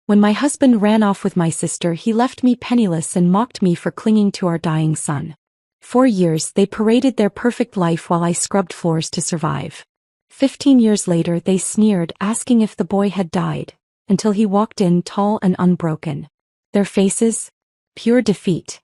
When my husband ran off with my sister, he left me penniless and mocked me for clinging to our dying son. 4 years they paraded their perfect life while I scrubbed floors to survive. 15 years later they sneered, asking if the boy had died, until he walked in tall and unbroken. Their faces? Pure defeat.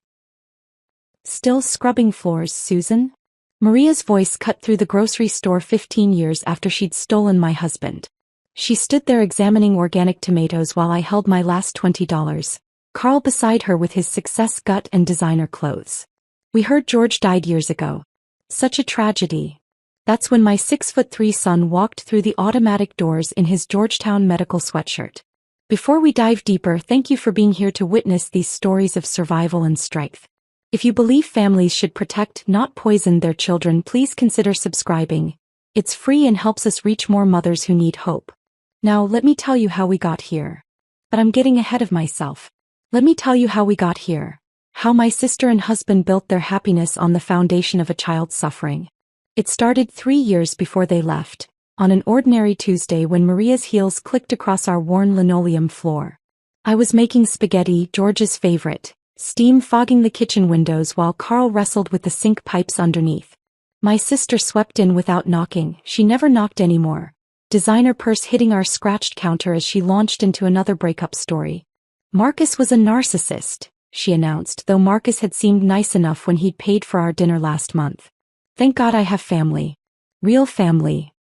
Still scrubbing floors, Susan? Maria's voice cut through the grocery store 15 years after she'd stolen my husband. She stood there examining organic tomatoes while I held my last $20. Carl beside her with his success gut and designer clothes. We heard George died years ago. Such a tragedy. That's when my 6'3" son walked through the automatic doors in his Georgetown medical sweatshirt. Before we dive deeper, thank you for being here to witness these stories of survival and strength. If you believe families should protect, not poison their children, please consider subscribing. It's free and helps us reach more mothers who need hope. Now let me tell you how we got here. But I'm getting ahead of myself. Let me tell you how we got here. How my sister and husband built their happiness on the foundation of a child's suffering. It started 3 years before they left, on an ordinary Tuesday when Maria's heels clicked across our worn linoleum floor. I was making spaghetti, George's favorite, steam fogging the kitchen windows while Carl wrestled with the sink pipes underneath. My sister swept in without knocking. She never knocked anymore. Designer purse hitting our scratched counter as she launched into another breakup story. Marcus was a narcissist, she announced, though Marcus had seemed nice enough when he'd paid for our dinner last month. Thank God I have family. Real family.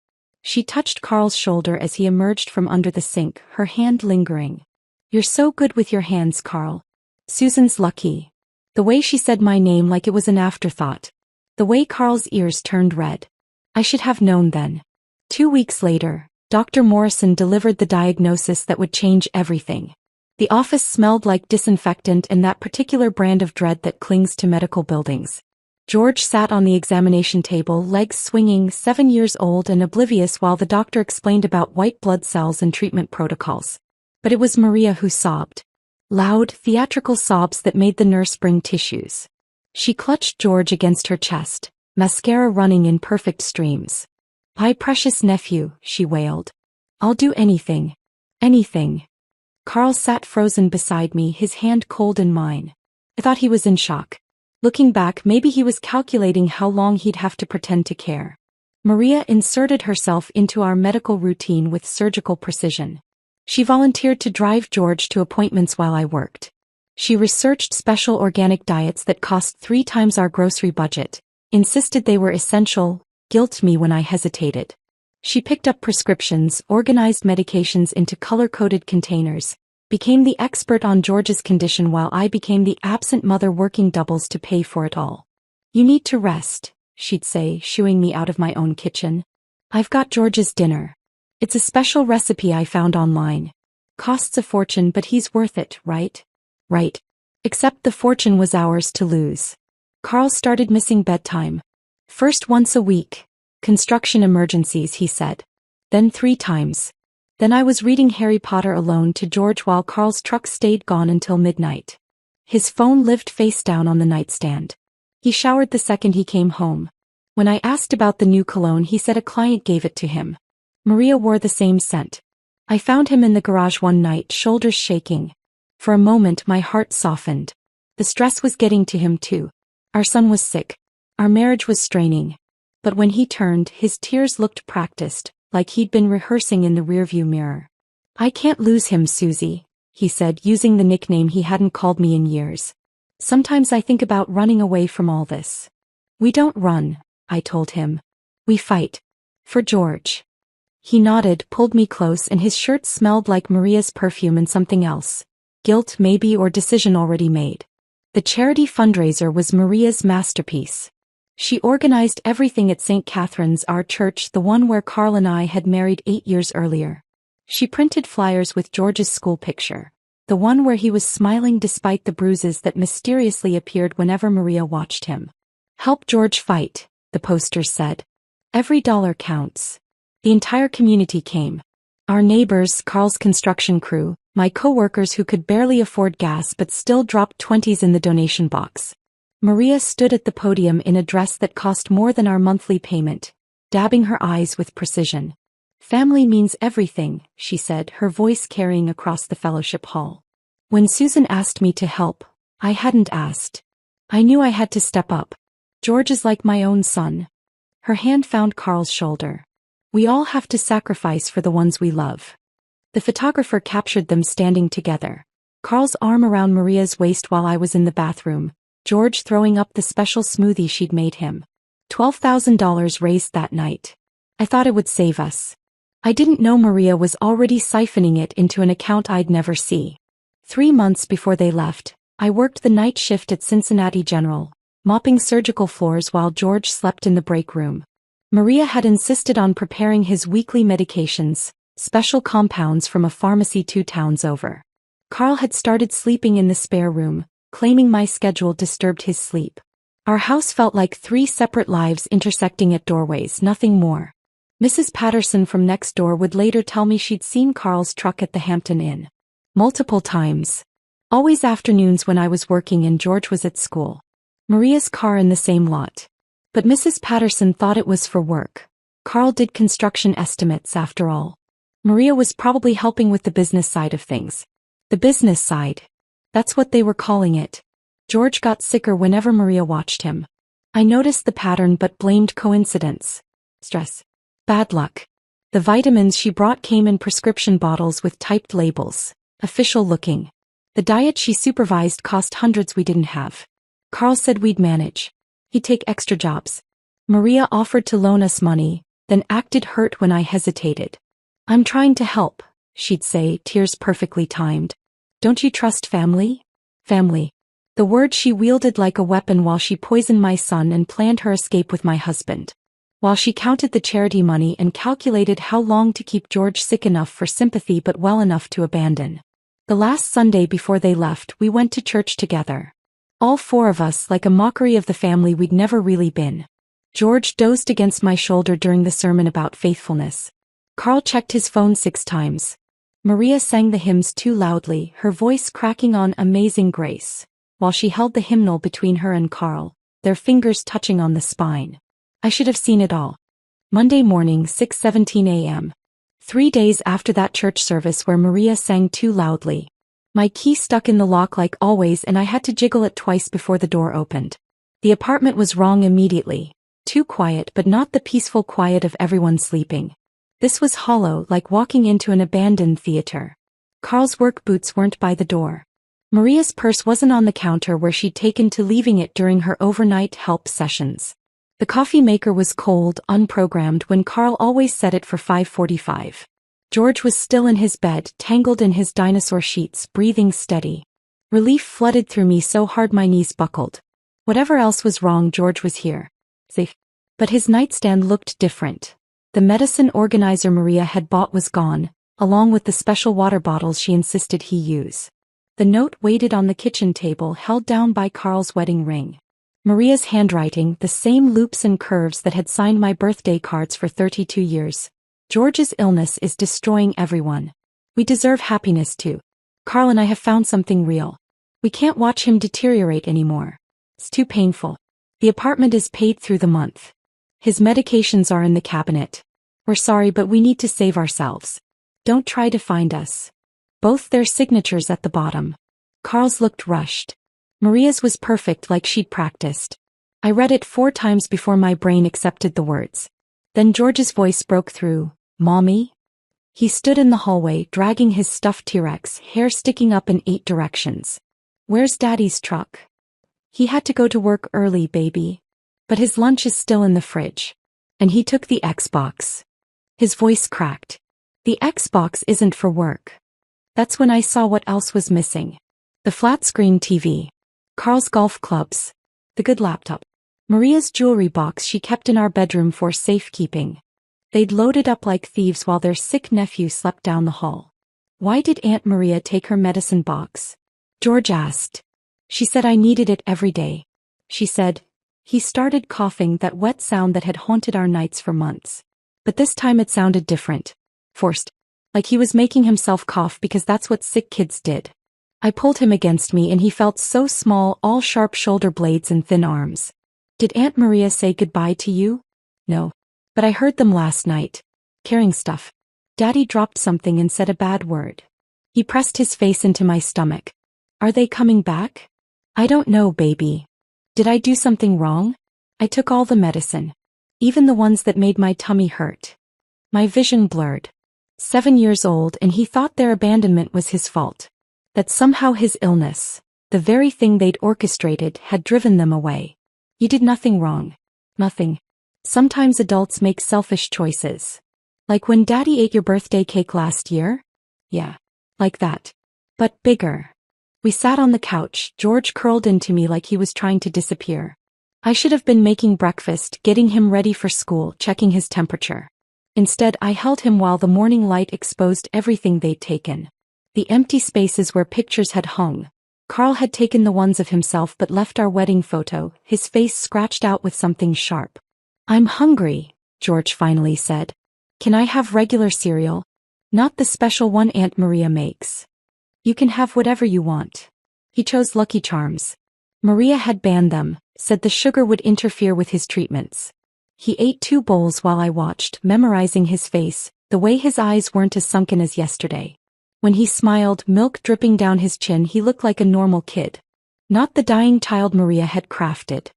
She touched Carl's shoulder as he emerged from under the sink, her hand lingering. You're so good with your hands, Carl. Susan's lucky. The way she said my name like it was an afterthought. The way Carl's ears turned red. I should have known then. 2 weeks later, Dr. Morrison delivered the diagnosis that would change everything. The office smelled like disinfectant and that particular brand of dread that clings to medical buildings. George sat on the examination table, legs swinging, 7 years old and oblivious while the doctor explained about white blood cells and treatment protocols. But it was Maria who sobbed. Loud, theatrical sobs that made the nurse bring tissues. She clutched George against her chest, mascara running in perfect streams. My precious nephew, she wailed. I'll do anything. Anything. Carl sat frozen beside me, his hand cold in mine. I thought he was in shock. Looking back, maybe he was calculating how long he'd have to pretend to care. Maria inserted herself into our medical routine with surgical precision. She volunteered to drive George to appointments while I worked. She researched special organic diets that cost 3 times our grocery budget, insisted they were essential, guilt me when I hesitated. She picked up prescriptions, organized medications into color-coded containers, became the expert on George's condition while I became the absent mother working doubles to pay for it all. You need to rest, she'd say, shooing me out of my own kitchen. I've got George's dinner. It's a special recipe I found online. Costs a fortune, but he's worth it, right? Right. Except the fortune was ours to lose. Carl started missing bedtime. First once a week. Construction emergencies, he said. Then 3 times. Then I was reading Harry Potter alone to George while Carl's truck stayed gone until midnight. His phone lived face down on the nightstand. He showered the second he came home. When I asked about the new cologne, he said a client gave it to him. Maria wore the same scent. I found him in the garage one night, shoulders shaking. For a moment my heart softened. The stress was getting to him too. Our son was sick. Our marriage was straining. But when he turned, his tears looked practiced, like he'd been rehearsing in the rearview mirror. I can't lose him, Susie, he said, using the nickname he hadn't called me in years. Sometimes I think about running away from all this. We don't run, I told him. We fight. For George. He nodded, pulled me close, and his shirt smelled like Maria's perfume and something else. Guilt maybe, or decision already made. The charity fundraiser was Maria's masterpiece. She organized everything at St. Catherine's, our church, the one where Carl and I had married 8 years earlier. She printed flyers with George's school picture, the one where he was smiling despite the bruises that mysteriously appeared whenever Maria watched him. Help George fight, the posters said. Every dollar counts. The entire community came. Our neighbors, Carl's construction crew, my co-workers who could barely afford gas but still dropped 20s in the donation box. Maria stood at the podium in a dress that cost more than our monthly payment, dabbing her eyes with precision. Family means everything, she said, her voice carrying across the fellowship hall. When Susan asked me to help, I hadn't asked. I knew I had to step up. George is like my own son. Her hand found Carl's shoulder. We all have to sacrifice for the ones we love. The photographer captured them standing together. Carl's arm around Maria's waist while I was in the bathroom, George throwing up the special smoothie she'd made him. $12,000 raised that night. I thought it would save us. I didn't know Maria was already siphoning it into an account I'd never see. 3 months before they left, I worked the night shift at Cincinnati General, mopping surgical floors while George slept in the break room. Maria had insisted on preparing his weekly medications, special compounds from a pharmacy 2 towns over. Carl had started sleeping in the spare room, claiming my schedule disturbed his sleep. Our house felt like 3 separate lives intersecting at doorways, nothing more. Mrs. Patterson from next door would later tell me she'd seen Carl's truck at the Hampton Inn. Multiple times. Always afternoons when I was working and George was at school. Maria's car in the same lot. But Mrs. Patterson thought it was for work. Carl did construction estimates after all. Maria was probably helping with the business side of things. The business side. That's what they were calling it. George got sicker whenever Maria watched him. I noticed the pattern but blamed coincidence. Stress. Bad luck. The vitamins she brought came in prescription bottles with typed labels. Official looking. The diet she supervised cost hundreds we didn't have. Carl said we'd manage. He'd take extra jobs. Maria offered to loan us money, then acted hurt when I hesitated. I'm trying to help, she'd say, tears perfectly timed. Don't you trust family? Family. The word she wielded like a weapon while she poisoned my son and planned her escape with my husband. While she counted the charity money and calculated how long to keep George sick enough for sympathy but well enough to abandon. The last Sunday before they left, we went to church together. All 4 of us, like a mockery of the family we'd never really been. George dozed against my shoulder during the sermon about faithfulness. Carl checked his phone 6 times. Maria sang the hymns too loudly, her voice cracking on Amazing Grace, while she held the hymnal between her and Carl, their fingers touching on the spine. I should have seen it all. Monday morning, 6:17 a.m. 3 days after that church service where Maria sang too loudly. My key stuck in the lock like always and I had to jiggle it twice before the door opened. The apartment was wrong immediately. Too quiet but not the peaceful quiet of everyone sleeping. This was hollow, like walking into an abandoned theater. Carl's work boots weren't by the door. Maria's purse wasn't on the counter where she'd taken to leaving it during her overnight help sessions. The coffee maker was cold, unprogrammed when Carl always set it for 5:45. George was still in his bed, tangled in his dinosaur sheets, breathing steady. Relief flooded through me so hard my knees buckled. Whatever else was wrong, George was here. Safe. But his nightstand looked different. The medicine organizer Maria had bought was gone, along with the special water bottles she insisted he use. The note waited on the kitchen table, held down by Carl's wedding ring. Maria's handwriting, the same loops and curves that had signed my birthday cards for 32 years. George's illness is destroying everyone. We deserve happiness too. Carl and I have found something real. We can't watch him deteriorate anymore. It's too painful. The apartment is paid through the month. His medications are in the cabinet. We're sorry, but we need to save ourselves. Don't try to find us. Both their signatures at the bottom. Carl's looked rushed. Maria's was perfect, like she'd practiced. I read it 4 times before my brain accepted the words. Then George's voice broke through. Mommy? He stood in the hallway, dragging his stuffed T-Rex, hair sticking up in 8 directions. Where's Daddy's truck? He had to go to work early, baby. But his lunch is still in the fridge. And he took the Xbox. His voice cracked. The Xbox isn't for work. That's when I saw what else was missing. The flat-screen TV. Carl's golf clubs. The good laptop. Maria's jewelry box she kept in our bedroom for safekeeping. They'd loaded up like thieves while their sick nephew slept down the hall. Why did Aunt Maria take her medicine box? George asked. She said I needed it every day. She said. He started coughing, that wet sound that had haunted our nights for months. But this time it sounded different. Forced. Like he was making himself cough because that's what sick kids did. I pulled him against me and he felt so small, all sharp shoulder blades and thin arms. Did Aunt Maria say goodbye to you? No. But I heard them last night. carrying stuff. Daddy dropped something and said a bad word. He pressed his face into my stomach. Are they coming back? I don't know, baby. Did I do something wrong? I took all the medicine. Even the ones that made my tummy hurt. My vision blurred. 7 years old, and he thought their abandonment was his fault. That somehow his illness, the very thing they'd orchestrated, had driven them away. You did nothing wrong. Nothing. Sometimes adults make selfish choices. Like when Daddy ate your birthday cake last year? Yeah. Like that. But bigger. We sat on the couch, George curled into me like he was trying to disappear. I should have been making breakfast, getting him ready for school, checking his temperature. Instead, I held him while the morning light exposed everything they'd taken. The empty spaces where pictures had hung. Carl had taken the ones of himself but left our wedding photo, his face scratched out with something sharp. I'm hungry, George finally said. Can I have regular cereal? Not the special one Aunt Maria makes. You can have whatever you want. He chose Lucky Charms. Maria had banned them, said the sugar would interfere with his treatments. He ate 2 bowls while I watched, memorizing his face, the way his eyes weren't as sunken as yesterday. When he smiled, milk dripping down his chin, he looked like a normal kid. Not the dying child Maria had crafted.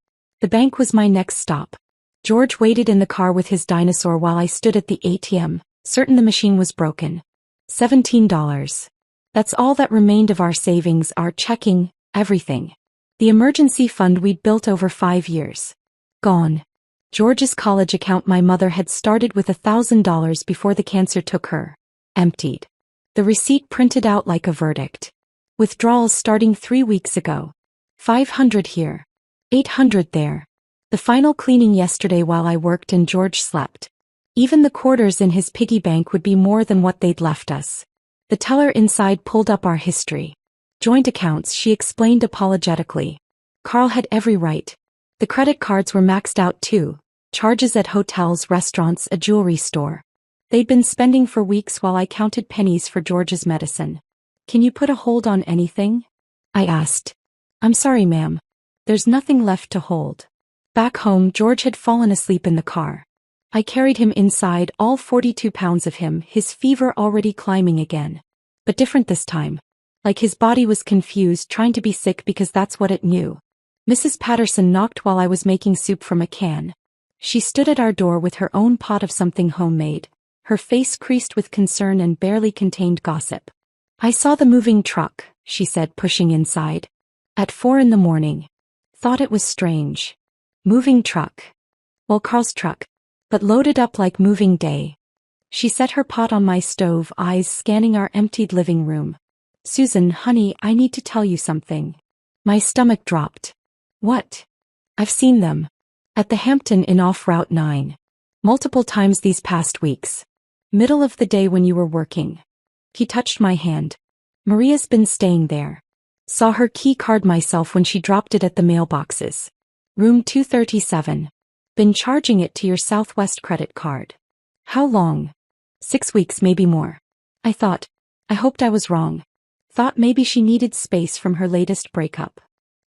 The bank was my next stop. George waited in the car with his dinosaur while I stood at the ATM, certain the machine was broken. $17. That's all that remained of our savings, our checking, everything. The emergency fund we'd built over 5 years. Gone. George's college account my mother had started with $1,000 before the cancer took her. Emptied. The receipt printed out like a verdict. Withdrawals starting 3 weeks ago. 500 here. 800 there. The final cleaning yesterday while I worked and George slept. Even the quarters in his piggy bank would be more than what they'd left us. The teller inside pulled up our history. Joint accounts, she explained apologetically. Carl had every right. The credit cards were maxed out too. Charges at hotels, restaurants, a jewelry store. They'd been spending for weeks while I counted pennies for George's medicine. Can you put a hold on anything? I asked. I'm sorry, ma'am. There's nothing left to hold. Back home, George had fallen asleep in the car. I carried him inside, all 42 pounds of him, his fever already climbing again. But different this time. Like his body was confused, trying to be sick because that's what it knew. Mrs. Patterson knocked while I was making soup from a can. She stood at our door with her own pot of something homemade, her face creased with concern and barely contained gossip. I saw the moving truck, she said, pushing inside. At 4 a.m. Thought it was strange. Moving truck. Well, Carl's truck. But loaded up like moving day. She set her pot on my stove, eyes scanning our emptied living room. Susan, honey, I need to tell you something. My stomach dropped. What? I've seen them. At the Hampton Inn off Route 9. Multiple times these past weeks. Middle of the day when you were working. He touched my hand. Maria's been staying there. Saw her key card myself when she dropped it at the mailboxes. Room 237. Been charging it to your Southwest credit card. How long? 6 weeks, maybe more. I hoped I was wrong. Thought maybe she needed space from her latest breakup.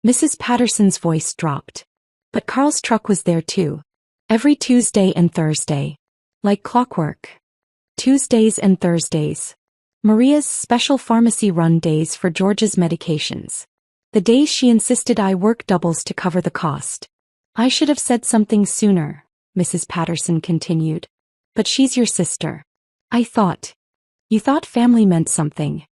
Mrs. Patterson's voice dropped. But Carl's truck was there too. Every Tuesday and Thursday. Like clockwork. Tuesdays and Thursdays. Maria's special pharmacy run days for George's medications. The days she insisted I work doubles to cover the cost. I should have said something sooner, Mrs. Patterson continued. But she's your sister. I thought. You thought family meant something.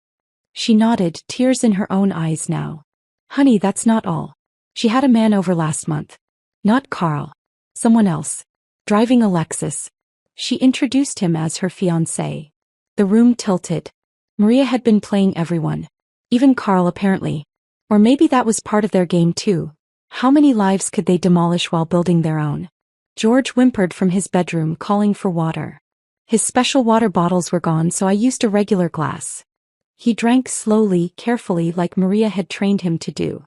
She nodded, tears in her own eyes now. Honey, that's not all. She had a man over last month. Not Carl. Someone else. Driving a Lexus. She introduced him as her fiancé. The room tilted. Maria had been playing everyone. Even Carl apparently. Or maybe that was part of their game too. How many lives could they demolish while building their own? George whimpered from his bedroom, calling for water. His special water bottles were gone, so I used a regular glass. He drank slowly, carefully, like Maria had trained him to do.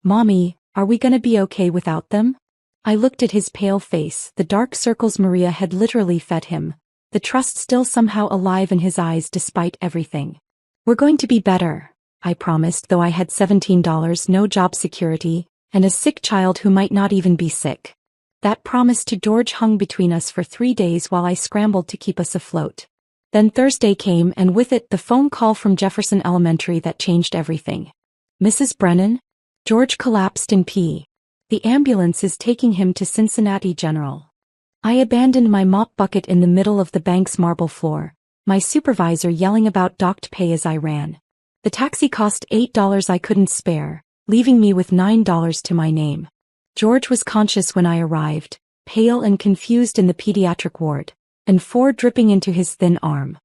Mommy, are we gonna be okay without them? I looked at his pale face, the dark circles Maria had literally fed him, the trust still somehow alive in his eyes despite everything. We're going to be better, I promised, though I had $17, no job security, and a sick child who might not even be sick. That promise to George hung between us for 3 days while I scrambled to keep us afloat. Then Thursday came and with it the phone call from Jefferson Elementary that changed everything. Mrs. Brennan? George collapsed in P. The ambulance is taking him to Cincinnati General. I abandoned my mop bucket in the middle of the bank's marble floor, my supervisor yelling about docked pay as I ran. The taxi cost $8 I couldn't spare, leaving me with $9 to my name. George was conscious when I arrived, pale and confused in the pediatric ward, and $4 dripping into his thin arm.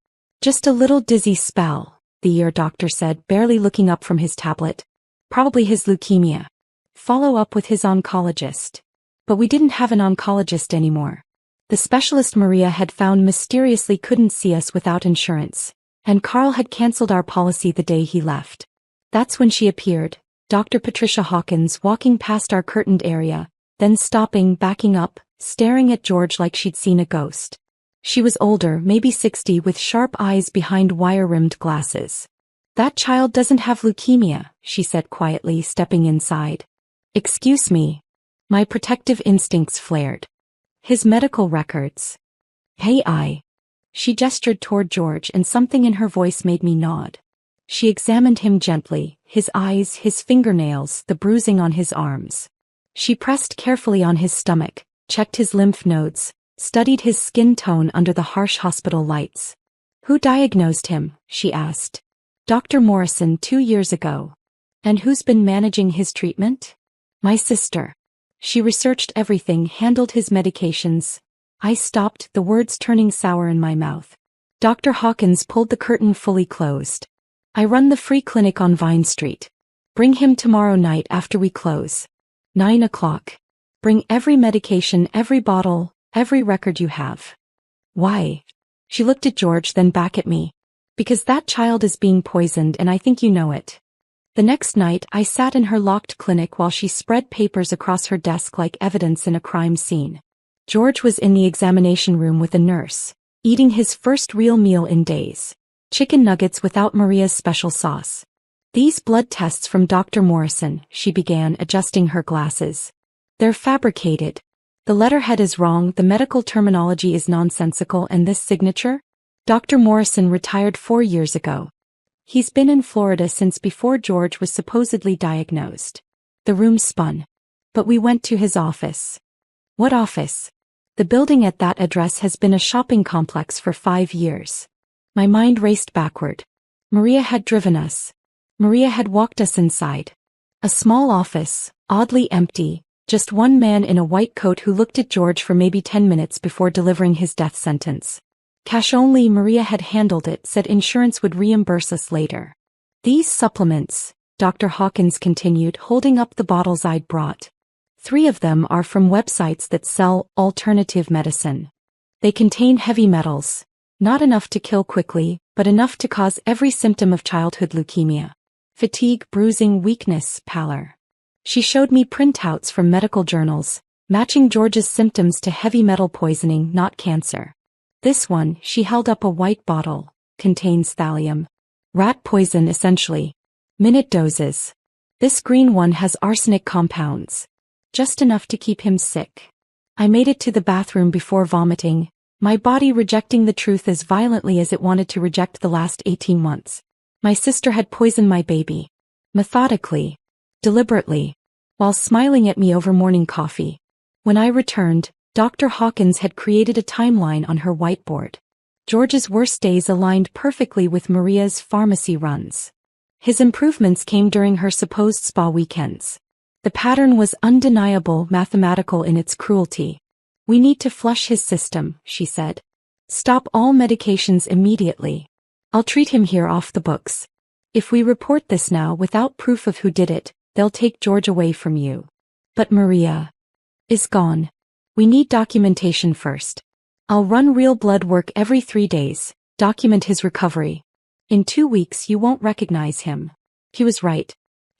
Just a little dizzy spell, the ear doctor said, barely looking up from his tablet. Probably his leukemia. Follow up with his oncologist. But we didn't have an oncologist anymore. The specialist Maria had found mysteriously couldn't see us without insurance, and Carl had canceled our policy the day he left. That's when she appeared, Dr. Patricia Hawkins walking past our curtained area, then stopping, backing up, staring at George like she'd seen a ghost. She was older, maybe 60, with sharp eyes behind wire-rimmed glasses. That child doesn't have leukemia, she said quietly, stepping inside. Excuse me. My protective instincts flared. His medical records. Hey. She gestured toward George and something in her voice made me nod. She examined him gently, his eyes, his fingernails, the bruising on his arms. She pressed carefully on his stomach, checked his lymph nodes, studied his skin tone under the harsh hospital lights. Who diagnosed him? She asked. Dr. Morrison 2 years ago. And who's been managing his treatment? My sister. She researched everything, handled his medications. I stopped, the words turning sour in my mouth. Dr. Hawkins pulled the curtain fully closed. I run the free clinic on Vine Street. Bring him tomorrow night after we close. 9 o'clock. Bring every medication, every bottle, every record you have. Why? She looked at George, then back at me. Because that child is being poisoned and I think you know it. The next night I sat in her locked clinic while she spread papers across her desk like evidence in a crime scene. George was in the examination room with a nurse, eating his first real meal in days. Chicken nuggets without Maria's special sauce. These blood tests from Dr. Morrison, she began, adjusting her glasses. They're fabricated. The letterhead is wrong, the medical terminology is nonsensical, and this signature? Dr. Morrison retired 4 years ago. He's been in Florida since before George was supposedly diagnosed. The room spun. But we went to his office. What office? The building at that address has been a shopping complex for 5 years. My mind raced backward. Maria had driven us. Maria had walked us inside. A small office, oddly empty, just one man in a white coat who looked at George for maybe 10 minutes before delivering his death sentence. Cash only. Maria had handled it, said insurance would reimburse us later. These supplements, Dr. Hawkins continued, holding up the bottles I'd brought. 3 of them are from websites that sell alternative medicine. They contain heavy metals, not enough to kill quickly, but enough to cause every symptom of childhood leukemia. Fatigue, bruising, weakness, pallor. She showed me printouts from medical journals, matching George's symptoms to heavy metal poisoning, not cancer. This one, she held up a white bottle, contains thallium. Rat poison essentially. Minute doses. This green one has arsenic compounds. Just enough to keep him sick. I made it to the bathroom before vomiting, my body rejecting the truth as violently as it wanted to reject the last 18 months. My sister had poisoned my baby. Methodically. Deliberately. While smiling at me over morning coffee. When I returned, Dr. Hawkins had created a timeline on her whiteboard. George's worst days aligned perfectly with Maria's pharmacy runs. His improvements came during her supposed spa weekends. The pattern was undeniable, mathematical in its cruelty. We need to flush his system, she said. Stop all medications immediately. I'll treat him here off the books. If we report this now without proof of who did it, they'll take George away from you. But Maria is gone. We need documentation first. I'll run real blood work every 3 days, document his recovery. In 2 weeks you won't recognize him. He was right.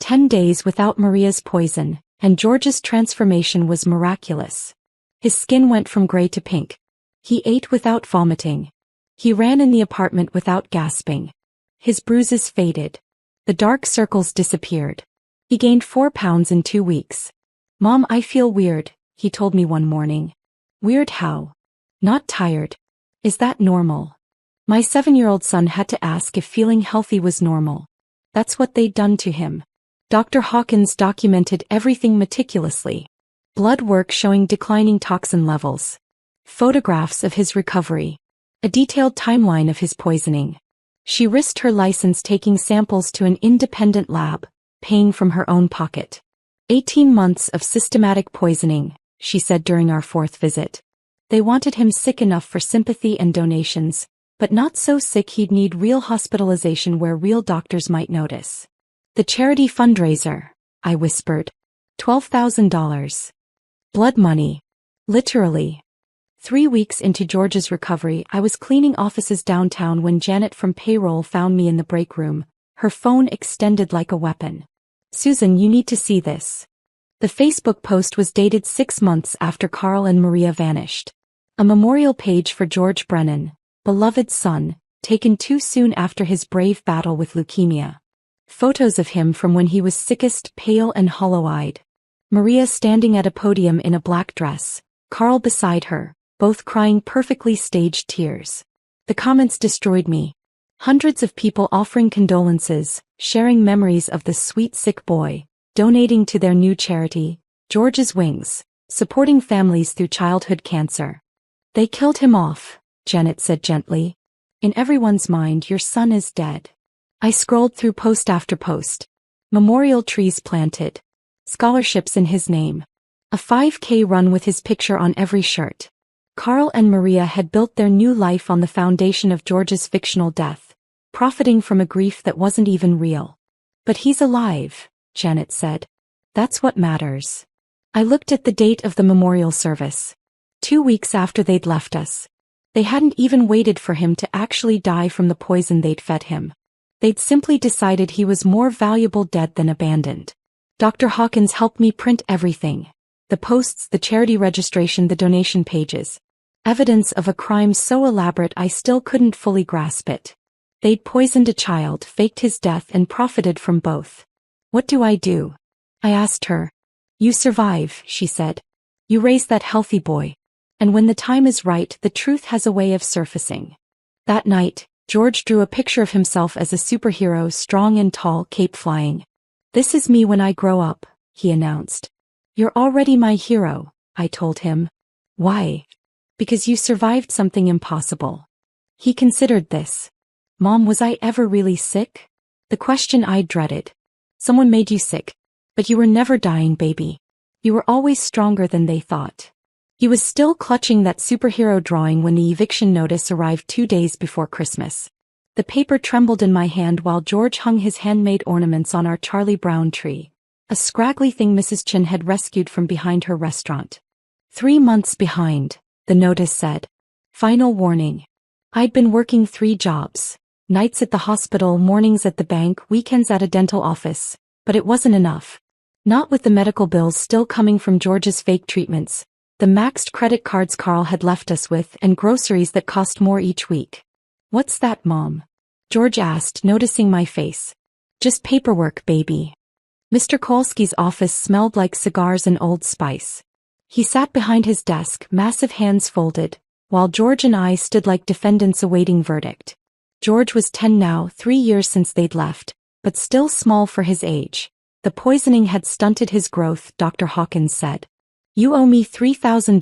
10 days without Maria's poison, and George's transformation was miraculous. His skin went from gray to pink. He ate without vomiting. He ran in the apartment without gasping. His bruises faded. The dark circles disappeared. He gained 4 pounds in 2 weeks. Mom, I feel weird, he told me one morning. Weird how? Not tired. Is that normal? My 7-year-old son had to ask if feeling healthy was normal. That's what they'd done to him. Dr. Hawkins documented everything meticulously. Blood work showing declining toxin levels. Photographs of his recovery. A detailed timeline of his poisoning. She risked her license taking samples to an independent lab, paying from her own pocket. 18 months of systematic poisoning, she said during our 4th visit. They wanted him sick enough for sympathy and donations, but not so sick he'd need real hospitalization where real doctors might notice. The charity fundraiser, I whispered. $12,000. Blood money. Literally. 3 weeks into George's recovery, I was cleaning offices downtown when Janet from payroll found me in the break room, her phone extended like a weapon. Susan, you need to see this. The Facebook post was dated 6 months after Carl and Maria vanished. A memorial page for George Brennan, beloved son, taken too soon after his brave battle with leukemia. Photos of him from when he was sickest, pale and hollow-eyed. Maria standing at a podium in a black dress, Carl beside her, both crying perfectly staged tears. The comments destroyed me. Hundreds of people offering condolences, sharing memories of the sweet sick boy, donating to their new charity, George's Wings, supporting families through childhood cancer. They killed him off, Janet said gently. In everyone's mind, your son is dead. I scrolled through post after post. Memorial trees planted. Scholarships in his name. A 5K run with his picture on every shirt. Carl and Maria had built their new life on the foundation of George's fictional death, profiting from a grief that wasn't even real. But he's alive, Janet said. That's what matters. I looked at the date of the memorial service. 2 weeks after they'd left us. They hadn't even waited for him to actually die from the poison they'd fed him. They'd simply decided he was more valuable dead than abandoned. Dr. Hawkins helped me print everything. The posts, the charity registration, the donation pages. Evidence of a crime so elaborate I still couldn't fully grasp it. They'd poisoned a child, faked his death and profited from both. What do? I asked her. You survive, she said. You raise that healthy boy. And when the time is right, the truth has a way of surfacing. That night, George drew a picture of himself as a superhero, strong and tall, cape flying. This is me when I grow up, he announced. You're already my hero, I told him. Why? Because you survived something impossible. He considered this. Mom, was I ever really sick? The question I dreaded. Someone made you sick. But you were never dying, baby. You were always stronger than they thought. He was still clutching that superhero drawing when the eviction notice arrived 2 days before Christmas. The paper trembled in my hand while George hung his handmade ornaments on our Charlie Brown tree, a scraggly thing Mrs. Chin had rescued from behind her restaurant. 3 months behind, the notice said. Final warning. I'd been working 3 jobs. Nights at the hospital, mornings at the bank, weekends at a dental office. But it wasn't enough. Not with the medical bills still coming from George's fake treatments, the maxed credit cards Carl had left us with, and groceries that cost more each week. What's that, Mom? George asked, noticing my face. Just paperwork, baby. Mr. Kolsky's office smelled like cigars and Old Spice. He sat behind his desk, massive hands folded, while George and I stood like defendants awaiting verdict. George was 10 now, 3 years since they'd left, but still small for his age. The poisoning had stunted his growth, Dr. Hawkins said. You owe me $3,000,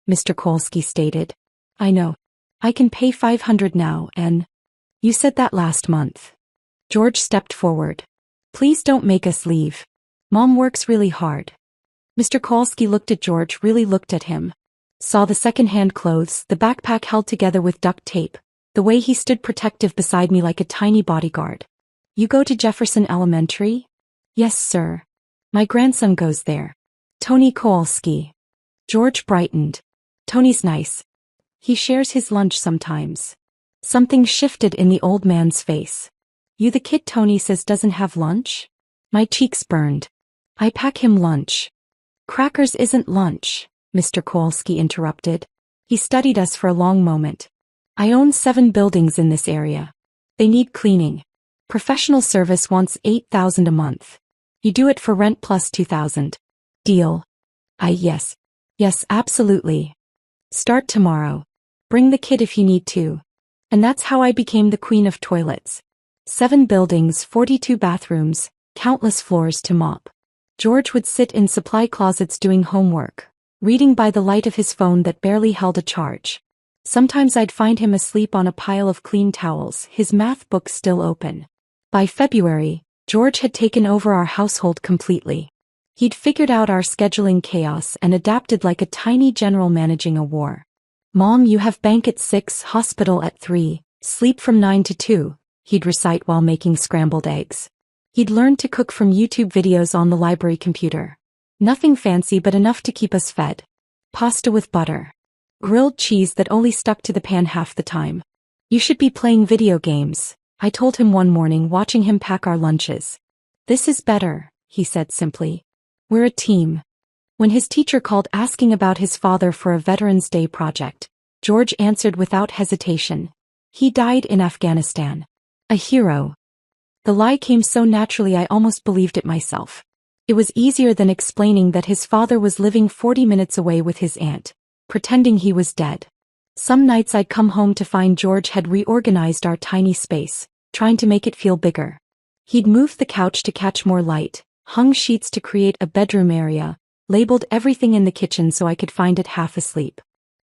Mr. Kolsky stated. I know. I can pay $500 now, and... You said that last month. George stepped forward. Please don't make us leave. Mom works really hard. Mr. Kolsky looked at George, really looked at him. Saw the second-hand clothes, the backpack held together with duct tape, the way he stood protective beside me like a tiny bodyguard. You go to Jefferson Elementary? Yes, sir. My grandson goes there. Tony Kowalski. George brightened. Tony's nice. He shares his lunch sometimes. Something shifted in the old man's face. You the kid Tony says doesn't have lunch? My cheeks burned. I pack him lunch. Crackers isn't lunch, Mr. Kowalski interrupted. He studied us for a long moment. I own 7 buildings in this area. They need cleaning. Professional service wants $8,000 a month. You do it for rent plus $2,000. Deal. Yes. Yes, absolutely. Start tomorrow. Bring the kid if you need to. And that's how I became the queen of toilets. 7 buildings, 42 bathrooms, countless floors to mop. George would sit in supply closets doing homework, reading by the light of his phone that barely held a charge. Sometimes I'd find him asleep on a pile of clean towels, his math book still open. By February, George had taken over our household completely. He'd figured out our scheduling chaos and adapted like a tiny general managing a war. Mom, you have bank at 6, hospital at 3, sleep from 9 to 2, he'd recite while making scrambled eggs. He'd learned to cook from YouTube videos on the library computer. Nothing fancy but enough to keep us fed. Pasta with butter. Grilled cheese that only stuck to the pan half the time. You should be playing video games, I told him one morning watching him pack our lunches. This is better, he said simply. We're a team. When his teacher called asking about his father for a Veterans Day project, George answered without hesitation. He died in Afghanistan. A hero. The lie came so naturally I almost believed it myself. It was easier than explaining that his father was living 40 minutes away with his aunt, pretending he was dead. Some nights I'd come home to find George had reorganized our tiny space, trying to make it feel bigger. He'd moved the couch to catch more light, hung sheets to create a bedroom area, labeled everything in the kitchen so I could find it half asleep.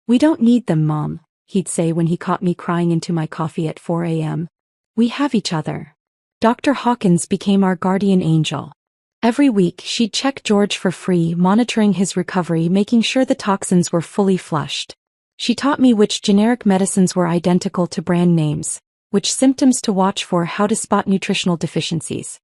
We don't need them, Mom, he'd say when he caught me crying into my coffee at 4 a.m. We have each other. Dr. Hawkins became our guardian angel. Every week she'd check George for free, monitoring his recovery, making sure the toxins were fully flushed. She taught me which generic medicines were identical to brand names, which symptoms to watch for, how to spot nutritional deficiencies.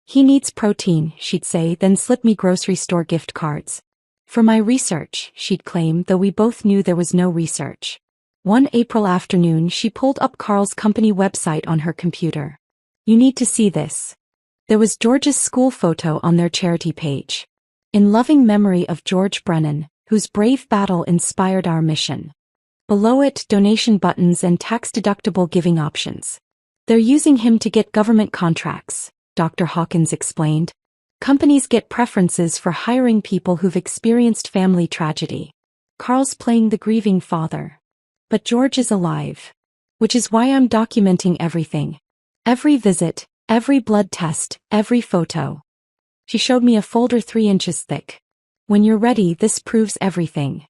He needs protein, she'd say, then slip me grocery store gift cards. For my research, she'd claim, though we both knew there was no research. One April afternoon she pulled up Carl's company website on her computer. You need to see this. There was George's school photo on their charity page. In loving memory of George Brennan, whose brave battle inspired our mission. Below it, donation buttons and tax-deductible giving options. They're using him to get government contracts, Dr. Hawkins explained. Companies get preferences for hiring people who've experienced family tragedy. Carl's playing the grieving father. But George is alive. Which is why I'm documenting everything. Every visit, every blood test, every photo. She showed me a folder 3 inches thick. When you're ready, this proves everything.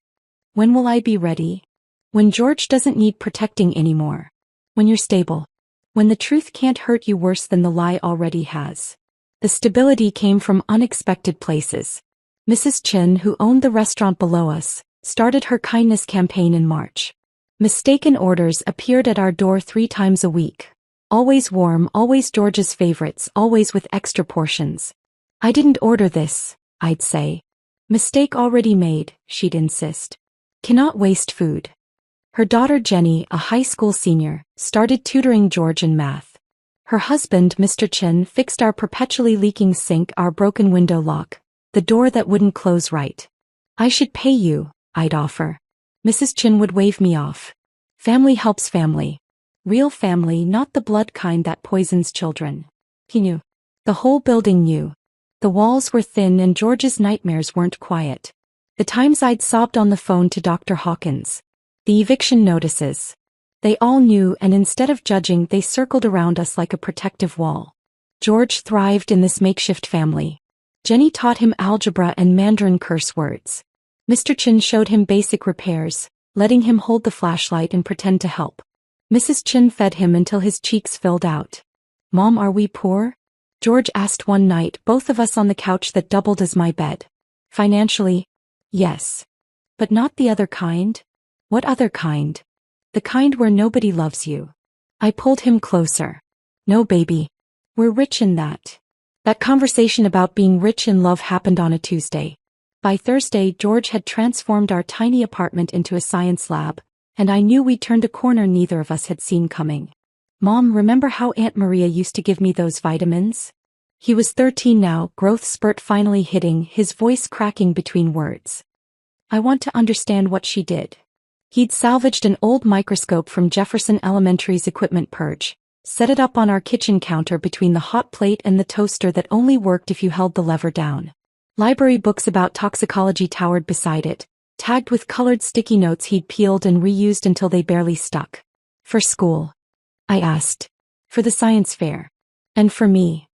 When will I be ready? When George doesn't need protecting anymore. When you're stable. When the truth can't hurt you worse than the lie already has. The stability came from unexpected places. Mrs. Chin, who owned the restaurant below us, started her kindness campaign in March. Mistaken orders appeared at our door 3 times a week. Always warm, always George's favorites, always with extra portions. I didn't order this, I'd say. Mistake already made, she'd insist. Cannot waste food. Her daughter Jenny, a high school senior, started tutoring George in math. Her husband, Mr. Chin, fixed our perpetually leaking sink, our broken window lock, the door that wouldn't close right. I should pay you, I'd offer. Mrs. Chin would wave me off. Family helps family. Real family, not the blood kind that poisons children. He knew. The whole building knew. The walls were thin and George's nightmares weren't quiet. The times I'd sobbed on the phone to Dr. Hawkins. The eviction notices. They all knew, and instead of judging, they circled around us like a protective wall. George thrived in this makeshift family. Jenny taught him algebra and Mandarin curse words. Mr. Chin showed him basic repairs, letting him hold the flashlight and pretend to help. Mrs. Chin fed him until his cheeks filled out. Mom, are we poor? George asked one night, both of us on the couch that doubled as my bed. Financially, yes. But not the other kind? What other kind? The kind where nobody loves you. I pulled him closer. No, baby. We're rich in that. That conversation about being rich in love happened on a Tuesday. By Thursday, George had transformed our tiny apartment into a science lab, and I knew we'd turned a corner neither of us had seen coming. Mom, remember how Aunt Maria used to give me those vitamins? He was 13 now, growth spurt finally hitting, his voice cracking between words. I want to understand what she did. He'd salvaged an old microscope from Jefferson Elementary's equipment purge, set it up on our kitchen counter between the hot plate and the toaster that only worked if you held the lever down. Library books about toxicology towered beside it, tagged with colored sticky notes he'd peeled and reused until they barely stuck. For school? I asked. For the science fair. And for me.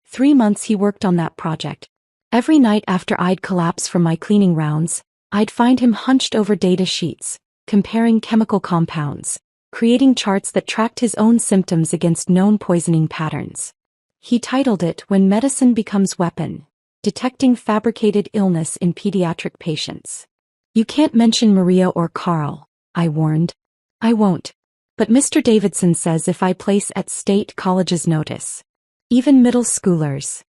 3 months he worked on that project. Every night after I'd collapse from my cleaning rounds, I'd find him hunched over data sheets, comparing chemical compounds, creating charts that tracked his own symptoms against known poisoning patterns. He titled it When Medicine Becomes Weapon, Detecting Fabricated Illness in Pediatric Patients. You can't mention Maria or Carl, I warned. I won't. But Mr. Davidson says if I place at state colleges notice. Even middle schoolers.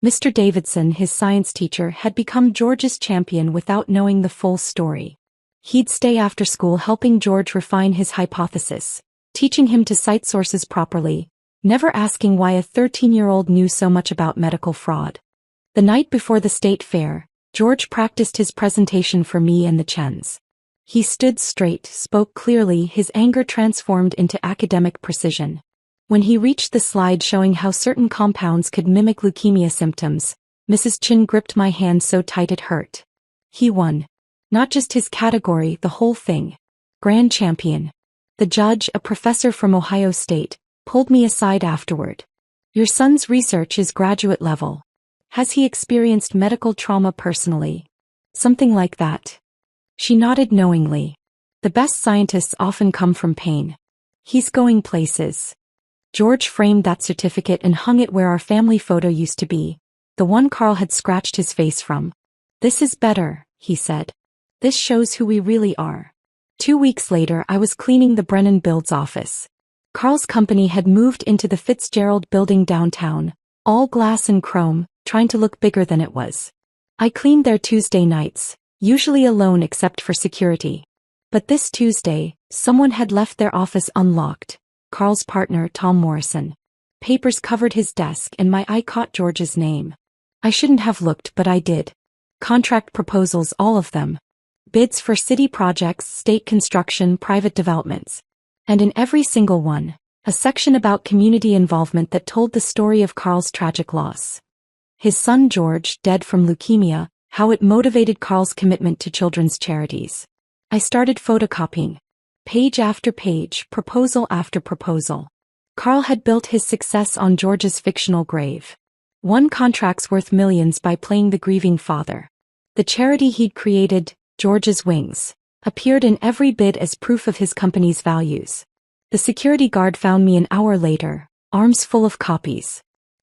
Mr. Davidson, his science teacher, had become George's champion without knowing the full story. He'd stay after school helping George refine his hypothesis, teaching him to cite sources properly, never asking why a 13-year-old knew so much about medical fraud. The night before the state fair, George practiced his presentation for me and the Chens. He stood straight, spoke clearly, his anger transformed into academic precision. When he reached the slide showing how certain compounds could mimic leukemia symptoms, Mrs. Chin gripped my hand so tight it hurt. He won. Not just his category, the whole thing. Grand champion. The judge, a professor from Ohio State, pulled me aside afterward. Your son's research is graduate level. Has he experienced medical trauma personally? Something like that. She nodded knowingly. The best scientists often come from pain. He's going places. George framed that certificate and hung it where our family photo used to be, the one Carl had scratched his face from. This is better, he said. This shows who we really are. 2 weeks later I was cleaning the Brennan Build's office. Carl's company had moved into the Fitzgerald building downtown, all glass and chrome, trying to look bigger than it was. I cleaned there Tuesday nights, usually alone except for security. But this Tuesday, someone had left their office unlocked. Carl's partner, Tom Morrison. Papers covered his desk and my eye caught George's name. I shouldn't have looked, but I did. Contract proposals, all of them. Bids for city projects, state construction, private developments. And in every single one, a section about community involvement that told the story of Carl's tragic loss. His son George, dead from leukemia, how it motivated Carl's commitment to children's charities. I started photocopying. Page after page, proposal after proposal. Carl had built his success on George's fictional grave. Won contracts worth millions by playing the grieving father. The charity he'd created, George's Wings, appeared in every bid as proof of his company's values. The security guard found me an hour later, arms full of copies.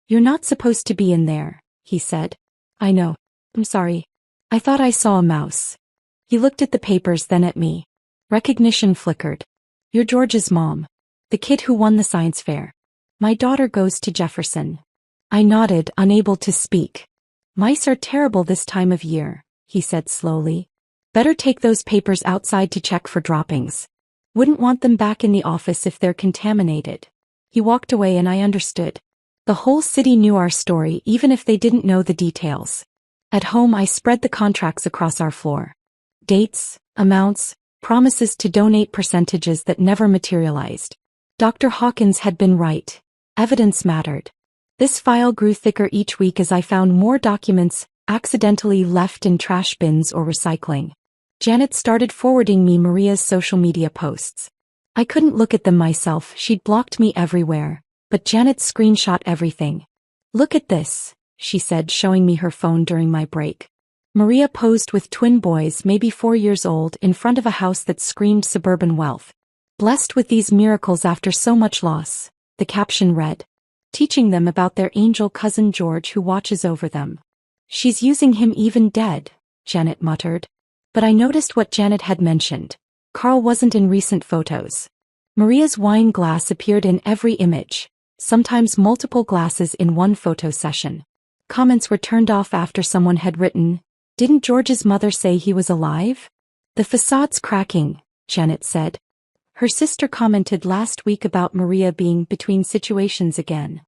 You're not supposed to be in there, he said. I know. I'm sorry. I thought I saw a mouse. He looked at the papers, then at me. Recognition flickered. You're George's mom. The kid who won the science fair. My daughter goes to Jefferson. I nodded, unable to speak. Mice are terrible this time of year, he said slowly. Better take those papers outside to check for droppings. Wouldn't want them back in the office if they're contaminated. He walked away and I understood. The whole city knew our story even if they didn't know the details. At home I spread the contracts across our floor. Dates, amounts, promises to donate, percentages that never materialized. Dr. Hawkins had been right. Evidence mattered. This file grew thicker each week as I found more documents accidentally left in trash bins or recycling. Janet started forwarding me Maria's social media posts. I couldn't look at them myself, she'd blocked me everywhere, but Janet screenshot everything. Look at this, she said, showing me her phone during my break. Maria posed with twin boys, maybe 4 years old, in front of a house that screamed suburban wealth. Blessed with these miracles after so much loss, the caption read. Teaching them about their angel cousin George who watches over them. She's using him even dead, Janet muttered. But I noticed what Janet had mentioned. Carl wasn't in recent photos. Maria's wine glass appeared in every image, sometimes multiple glasses in one photo session. Comments were turned off after someone had written, "Didn't George's mother say he was alive?" The facade's cracking, Janet said. Her sister commented last week about Maria being between situations again.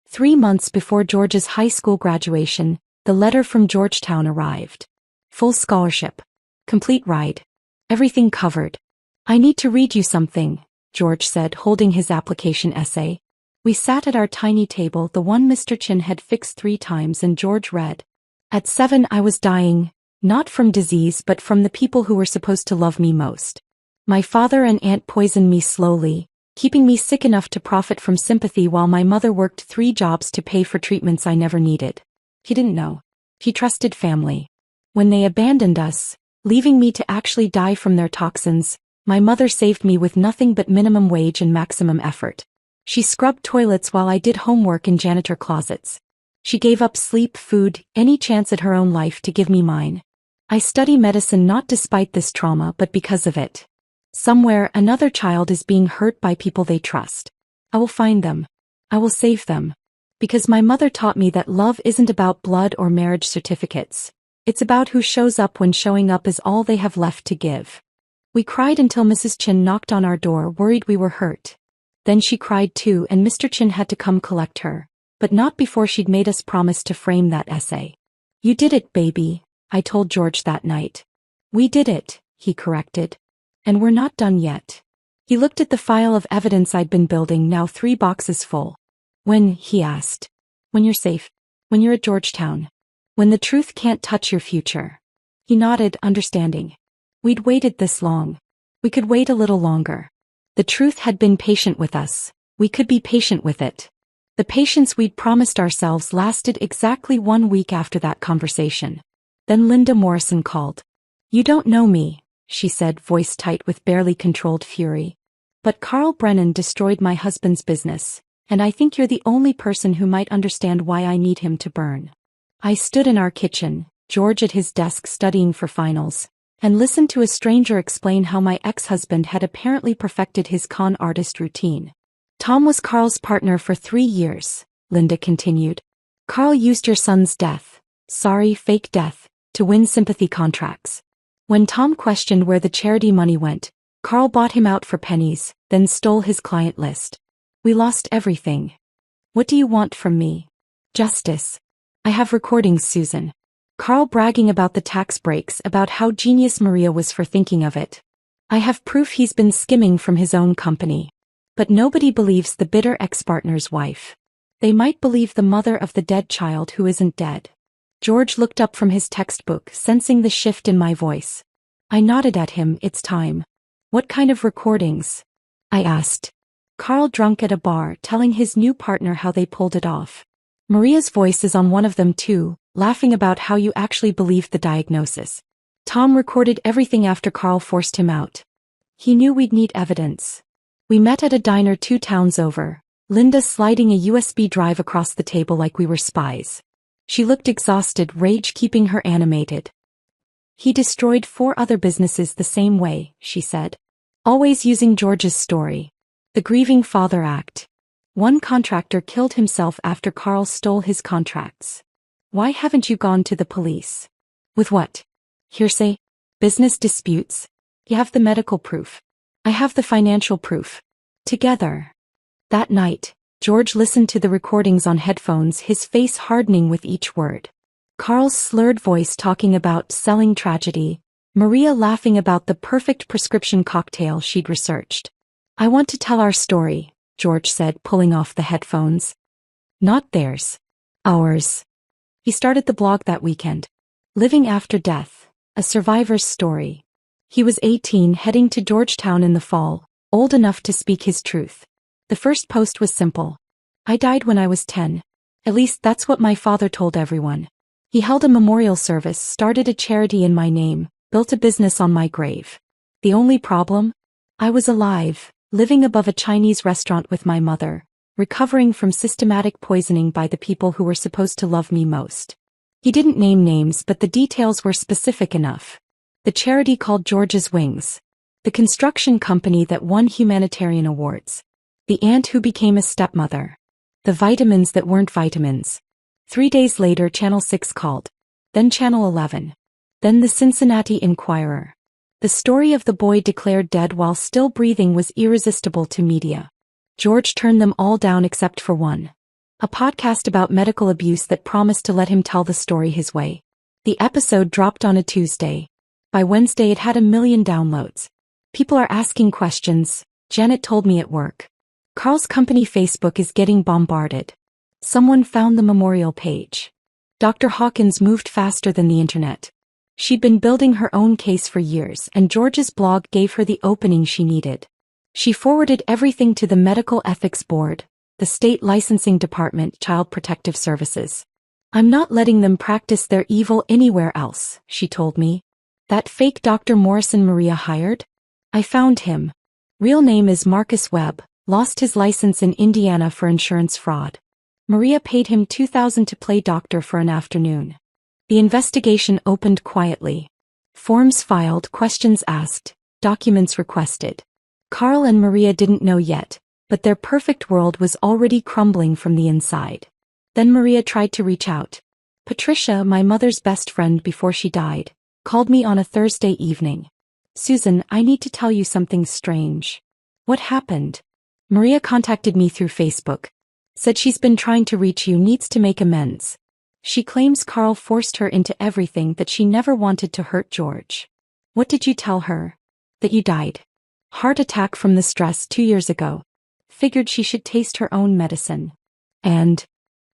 3 months before George's high school graduation, the letter from Georgetown arrived. Full scholarship. Complete ride. Everything covered. I need to read you something, George said, holding his application essay. We sat at our tiny table, the one Mr. Chin had fixed 3 times, and George read. At 7 I was dying, Not from disease but from the people who were supposed to love me most. My father and aunt poisoned me slowly, keeping me sick enough to profit from sympathy while my mother worked 3 jobs to pay for treatments I never needed. He didn't know. He trusted family. When they abandoned us, leaving me to actually die from their toxins, my mother saved me with nothing but minimum wage and maximum effort. She scrubbed toilets while I did homework in janitor closets. She gave up sleep, food, any chance at her own life to give me mine. I study medicine not despite this trauma but because of it. Somewhere another child is being hurt by people they trust. I will find them. I will save them. Because my mother taught me that love isn't about blood or marriage certificates. It's about who shows up when showing up is all they have left to give. We cried until Mrs. Chin knocked on our door worried we were hurt. Then she cried too and Mr. Chin had to come collect her. But not before she'd made us promise to frame that essay. You did it, baby, I told George that night. We did it, he corrected. And we're not done yet. He looked at the file of evidence I'd been building, now 3 boxes full. When, he asked. When you're safe. When you're at Georgetown. When the truth can't touch your future. He nodded, understanding. We'd waited this long. We could wait a little longer. The truth had been patient with us. We could be patient with it. The patience we'd promised ourselves lasted exactly 1 week after that conversation. Then Linda Morrison called. You don't know me, she said, voice tight with barely controlled fury. But Carl Brennan destroyed my husband's business, and I think you're the only person who might understand why I need him to burn. I stood in our kitchen, George at his desk studying for finals, and listened to a stranger explain how my ex-husband had apparently perfected his con artist routine. Tom was Carl's partner for 3 years, Linda continued. Carl used your son's death, fake death, to win sympathy contracts. When Tom questioned where the charity money went, Carl bought him out for pennies, then stole his client list. We lost everything. What do you want from me? Justice. I have recordings, Susan. Carl bragging about the tax breaks, about how genius Maria was for thinking of it. I have proof he's been skimming from his own company. But nobody believes the bitter ex-partner's wife. They might believe the mother of the dead child who isn't dead. George looked up from his textbook, sensing the shift in my voice. I nodded at him. It's time. What kind of recordings? I asked. Carl drunk at a bar, telling his new partner how they pulled it off. Maria's voice is on one of them too, laughing about how you actually believed the diagnosis. Tom recorded everything after Carl forced him out. He knew we'd need evidence. We met at a diner 2 towns over, Linda sliding a USB drive across the table like we were spies. She looked exhausted, rage keeping her animated. He destroyed 4 other businesses the same way, she said. Always using George's story. The grieving father act. 1 contractor killed himself after Carl stole his contracts. Why haven't you gone to the police? With what? Hearsay? Business disputes? You have the medical proof. I have the financial proof. Together. That night, George listened to the recordings on headphones, his face hardening with each word. Carl's slurred voice talking about selling tragedy, Maria laughing about the perfect prescription cocktail she'd researched. I want to tell our story, George said, pulling off the headphones. Not theirs. Ours. He started the blog that weekend. Living After Death, a survivor's story. He was 18, heading to Georgetown in the fall, old enough to speak his truth. The first post was simple. I died when I was 10. At least that's what my father told everyone. He held a memorial service, started a charity in my name, built a business on my grave. The only problem? I was alive, living above a Chinese restaurant with my mother, recovering from systematic poisoning by the people who were supposed to love me most. He didn't name names, but the details were specific enough. The charity called George's Wings. The construction company that won humanitarian awards. The aunt who became a stepmother. The vitamins that weren't vitamins. 3 days later, Channel 6 called. Then Channel 11. Then the Cincinnati Enquirer. The story of the boy declared dead while still breathing was irresistible to media. George turned them all down except for one. A podcast about medical abuse that promised to let him tell the story his way. The episode dropped on a Tuesday. By Wednesday it had 1 million downloads. People are asking questions, Janet told me at work. Carl's company Facebook is getting bombarded. Someone found the memorial page. Dr. Hawkins moved faster than the internet. She'd been building her own case for years, and George's blog gave her the opening she needed. She forwarded everything to the Medical Ethics Board, the State Licensing Department, Child Protective Services. "I'm not letting them practice their evil anywhere else," she told me. "That fake Dr. Morrison Maria hired? I found him. Real name is Marcus Webb, lost his license in Indiana for insurance fraud. Maria paid him $2,000 to play doctor for an afternoon." The investigation opened quietly. Forms filed, questions asked, documents requested. Carl and Maria didn't know yet, but their perfect world was already crumbling from the inside. Then Maria tried to reach out. "Patricia, my mother's best friend before she died, called me on a Thursday evening. 'Susan, I need to tell you something strange.' 'What happened?' 'Maria contacted me through Facebook. Said she's been trying to reach you, needs to make amends. She claims Carl forced her into everything, that she never wanted to hurt George.' 'What did you tell her?' 'That you died. Heart attack from the stress 2 years ago. Figured she should taste her own medicine.' And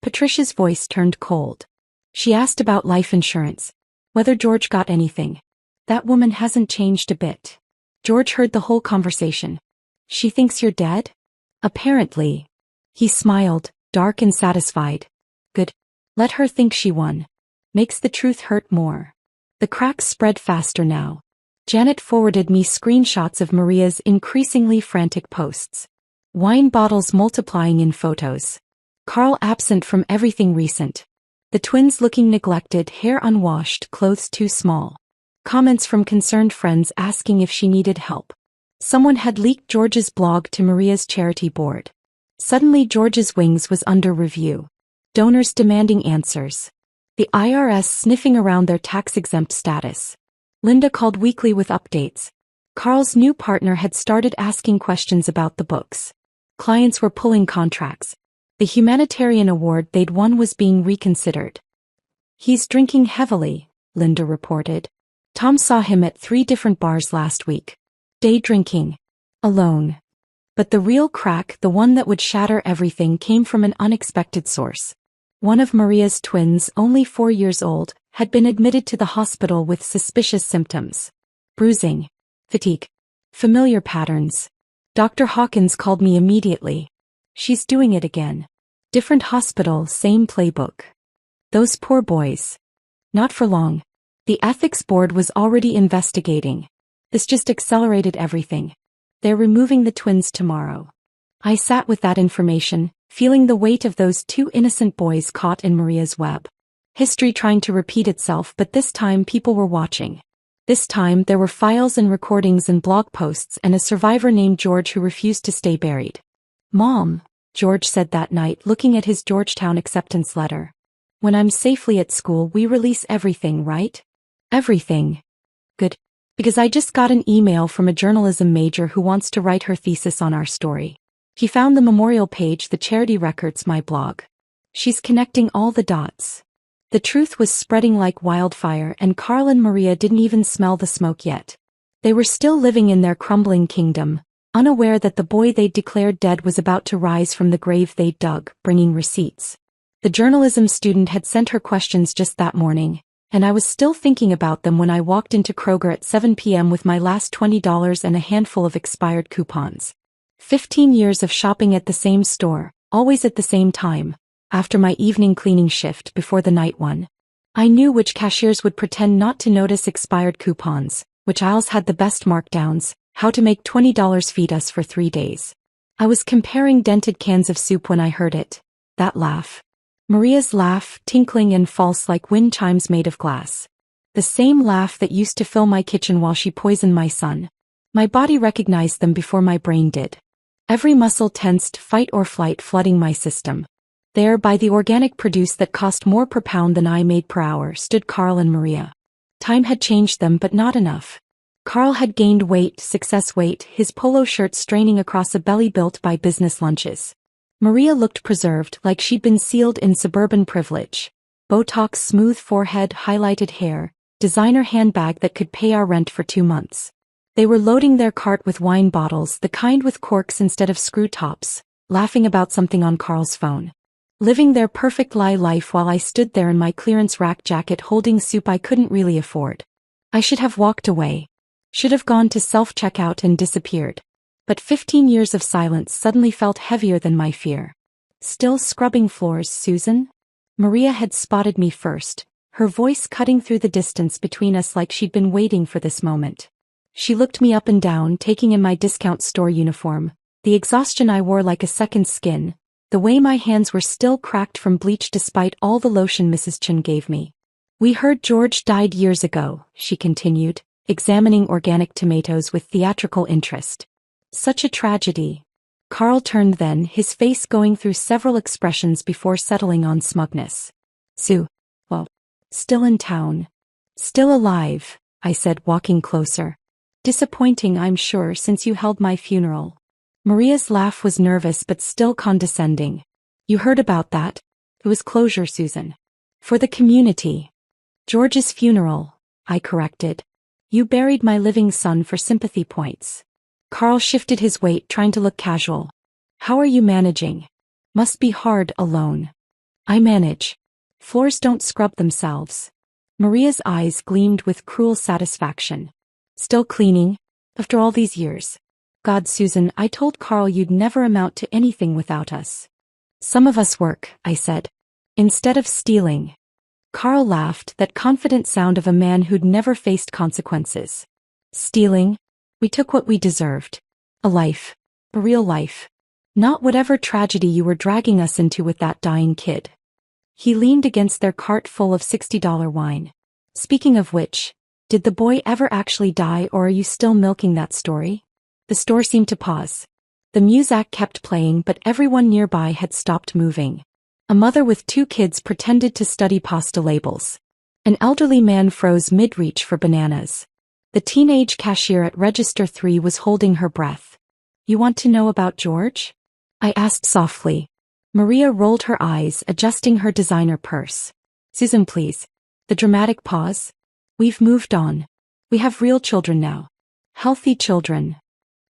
Patricia's voice turned cold. She asked about life insurance, whether George got anything. 'That woman hasn't changed a bit.' George heard the whole conversation. 'She thinks you're dead?' 'Apparently.' He smiled, dark and satisfied. 'Good. Let her think she won. Makes the truth hurt more.' The cracks spread faster now. Janet forwarded me screenshots of Maria's increasingly frantic posts. Wine bottles multiplying in photos. Carl absent from everything recent. The twins looking neglected, hair unwashed, clothes too small. Comments from concerned friends asking if she needed help. Someone had leaked George's blog to Maria's charity board. Suddenly George's wings was under review. Donors demanding answers. The IRS sniffing around their tax-exempt status. Linda called weekly with updates. Carl's new partner had started asking questions about the books. Clients were pulling contracts. The humanitarian award they'd won was being reconsidered. "He's drinking heavily," Linda reported. "Tom saw him at 3 different bars last week. Day drinking. Alone." But the real crack, the one that would shatter everything, came from an unexpected source. One of Maria's twins, only 4 years old, had been admitted to the hospital with suspicious symptoms. Bruising. Fatigue. Familiar patterns. Dr. Hawkins called me immediately. "She's doing it again. Different hospital, same playbook." Those poor boys. Not for long. The ethics board was already investigating. This just accelerated everything. They're removing the twins tomorrow. I sat with that information, feeling the weight of those 2 innocent boys caught in Maria's web. History trying to repeat itself, but this time people were watching. This time there were files and recordings and blog posts and a survivor named George who refused to stay buried. "Mom," George said that night, looking at his Georgetown acceptance letter. "When I'm safely at school, we release everything, right?" "Everything." "Good. Because I just got an email from a journalism major who wants to write her thesis on our story. He found the memorial page, the charity records, my blog. She's connecting all the dots." The truth was spreading like wildfire, and Carl and Maria didn't even smell the smoke yet. They were still living in their crumbling kingdom, unaware that the boy they'd declared dead was about to rise from the grave they'd dug, bringing receipts. The journalism student had sent her questions just that morning, and I was still thinking about them when I walked into Kroger at 7 p.m. with my last $20 and a handful of expired coupons. 15 years of shopping at the same store, always at the same time, after my evening cleaning shift before the night one. I knew which cashiers would pretend not to notice expired coupons, which aisles had the best markdowns, how to make $20 feed us for 3 days. I was comparing dented cans of soup when I heard it. That laugh. Maria's laugh, tinkling and false like wind chimes made of glass. The same laugh that used to fill my kitchen while she poisoned my son. My body recognized them before my brain did. Every muscle tensed, fight or flight flooding my system. There, by the organic produce that cost more per pound than I made per hour, stood Carl and Maria. Time had changed them, but not enough. Carl had gained weight, success weight, his polo shirt straining across a belly built by business lunches. Maria looked preserved, like she'd been sealed in suburban privilege. Botox, smooth forehead, highlighted hair, designer handbag that could pay our rent for 2 months. They were loading their cart with wine bottles, the kind with corks instead of screw tops, laughing about something on Carl's phone. Living their perfect life while I stood there in my clearance rack jacket holding soup I couldn't really afford. I should have walked away. Should have gone to self-checkout and disappeared. But 15 years of silence suddenly felt heavier than my fear. Still scrubbing floors, Susan? Maria had spotted me first, her voice cutting through the distance between us like she'd been waiting for this moment. She looked me up and down, taking in my discount store uniform, the exhaustion I wore like a second skin, the way my hands were still cracked from bleach despite all the lotion Mrs. Chen gave me. We heard George died years ago, she continued, examining organic tomatoes with theatrical interest. Such a tragedy. Carl turned then, his face going through several expressions before settling on smugness. Sue. Well, still in town. Still alive, I said, walking closer. Disappointing, I'm sure, since you held my funeral. Maria's laugh was nervous but still condescending. You heard about that? It was closure, Susan. For the community. George's funeral, I corrected. You buried my living son for sympathy points. Carl shifted his weight, trying to look casual. How are you managing? Must be hard alone. I manage. Floors don't scrub themselves. Maria's eyes gleamed with cruel satisfaction. Still cleaning? After all these years? God, Susan, I told Carl you'd never amount to anything without us. Some of us work, I said. Instead of stealing. Carl laughed, that confident sound of a man who'd never faced consequences. Stealing? We took what we deserved. A life. A real life. Not whatever tragedy you were dragging us into with that dying kid. He leaned against their cart full of $60 wine. Speaking of which, did the boy ever actually die, or are you still milking that story? The store seemed to pause. The music kept playing, but everyone nearby had stopped moving. A mother with 2 kids pretended to study pasta labels. An elderly man froze mid-reach for bananas. The teenage cashier at Register 3 was holding her breath. You want to know about George? I asked softly. Maria rolled her eyes, adjusting her designer purse. Susan, please. The dramatic pause. We've moved on. We have real children now. Healthy children.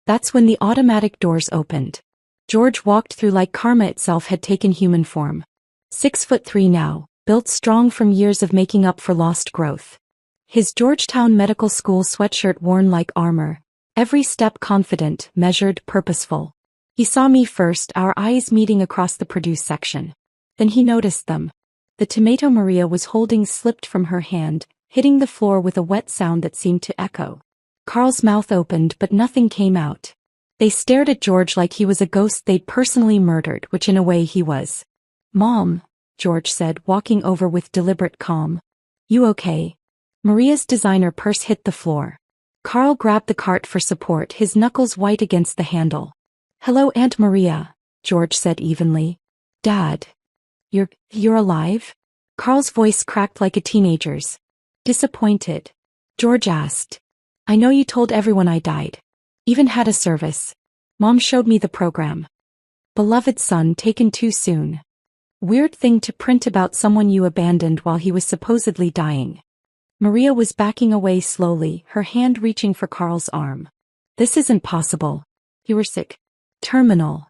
That's when the automatic doors opened. George walked through like karma itself had taken human form. 6'3" now, built strong from years of making up for lost growth. His Georgetown Medical School sweatshirt worn like armor, every step confident, measured, purposeful. He saw me first, our eyes meeting across the produce section. Then he noticed them. The tomato Maria was holding slipped from her hand, hitting the floor with a wet sound that seemed to echo. Carl's mouth opened, but nothing came out. They stared at George like he was a ghost they'd personally murdered, which in a way he was. Mom, George said, walking over with deliberate calm. You okay? Maria's designer purse hit the floor. Carl grabbed the cart for support, his knuckles white against the handle. Hello, Aunt Maria, George said evenly. Dad. You're alive? Carl's voice cracked like a teenager's. Disappointed. George asked. I know you told everyone I died. Even had a service. Mom showed me the program. Beloved son taken too soon. Weird thing to print about someone you abandoned while he was supposedly dying. Maria was backing away slowly, her hand reaching for Carl's arm. This isn't possible. You were sick. Terminal.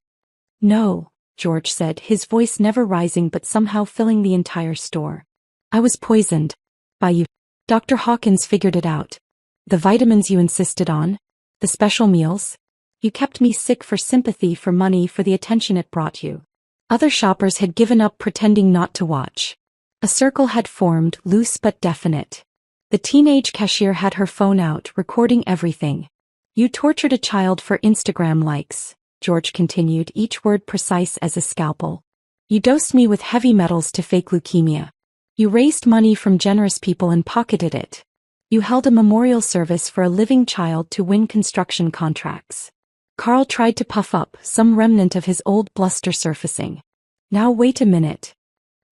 No, George said, his voice never rising but somehow filling the entire store. I was poisoned. By you. Dr. Hawkins figured it out. The vitamins you insisted on? The special meals? You kept me sick for sympathy, for money, for the attention it brought you. Other shoppers had given up, pretending not to watch. A circle had formed, loose but definite. The teenage cashier had her phone out, recording everything. You tortured a child for Instagram likes, George continued, each word precise as a scalpel. You dosed me with heavy metals to fake leukemia. You raised money from generous people and pocketed it. You held a memorial service for a living child to win construction contracts. Carl tried to puff up, some remnant of his old bluster surfacing. Now wait a minute.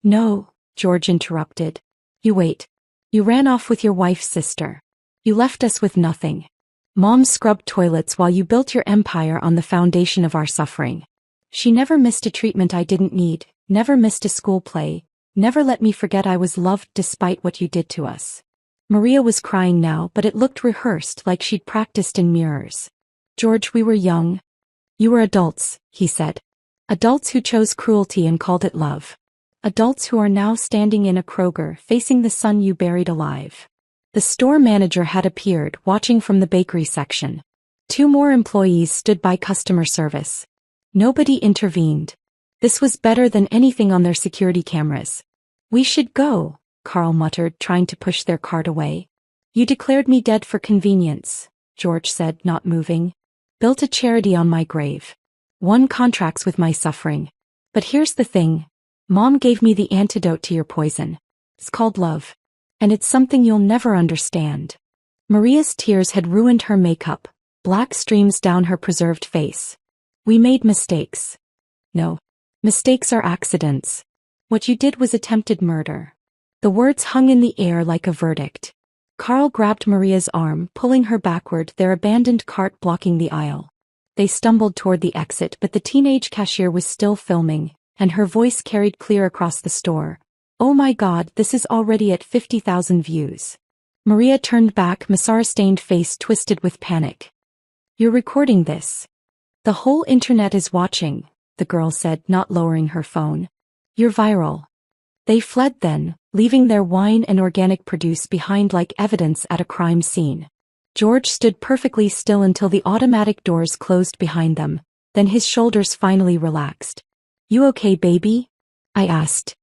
No, George interrupted. You wait. You ran off with your wife's sister. You left us with nothing. Mom scrubbed toilets while you built your empire on the foundation of our suffering. She never missed a treatment I didn't need, never missed a school play, never let me forget I was loved despite what you did to us. Maria was crying now, but it looked rehearsed, like she'd practiced in mirrors. George, we were young. You were adults, he said. Adults who chose cruelty and called it love. Adults who are now standing in a Kroger, facing the son you buried alive. The store manager had appeared, watching from the bakery section. 2 more employees stood by customer service. Nobody intervened. This was better than anything on their security cameras. "We should go," Carl muttered, trying to push their cart away. "You declared me dead for convenience," George said, not moving. "Built a charity on my grave. Won contracts with my suffering. But here's the thing. Mom gave me the antidote to your poison. It's called love. And it's something you'll never understand." Maria's tears had ruined her makeup, black streams down her preserved face. "We made mistakes." "No. Mistakes are accidents. What you did was attempted murder." The words hung in the air like a verdict. Carl grabbed Maria's arm, pulling her backward, their abandoned cart blocking the aisle. They stumbled toward the exit, but the teenage cashier was still filming, and her voice carried clear across the store. "Oh my God, this is already at 50,000 views." Maria turned back, mascara-stained face twisted with panic. "You're recording this. The whole internet is watching," the girl said, not lowering her phone. "You're viral." They fled then, leaving their wine and organic produce behind like evidence at a crime scene. George stood perfectly still until the automatic doors closed behind them, then his shoulders finally relaxed. "You okay, baby?" I asked.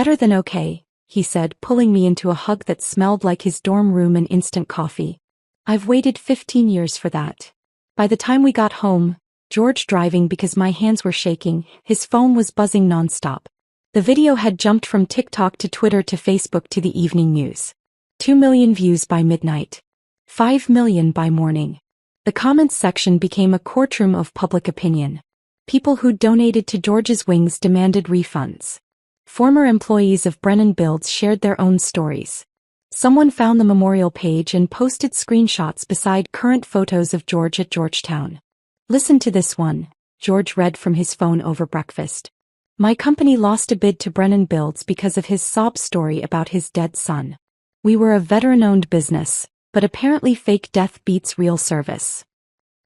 "Better than okay," he said, pulling me into a hug that smelled like his dorm room and instant coffee. "I've waited 15 years for that." By the time we got home, George driving because my hands were shaking, his phone was buzzing nonstop. The video had jumped from TikTok to Twitter to Facebook to the evening news. 2 million views by midnight. 5 million by morning. The comments section became a courtroom of public opinion. People who donated to George's Wings demanded refunds. Former employees of Brennan Builds shared their own stories. Someone found the memorial page and posted screenshots beside current photos of George at Georgetown. "Listen to this one," George read from his phone over breakfast. "My company lost a bid to Brennan Builds because of his sob story about his dead son. We were a veteran-owned business, but apparently fake death beats real service.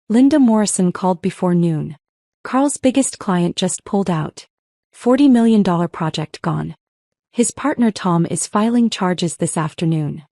Linda Morrison called before noon. Carl's biggest client just pulled out. $40 million project gone. His partner Tom is filing charges this afternoon."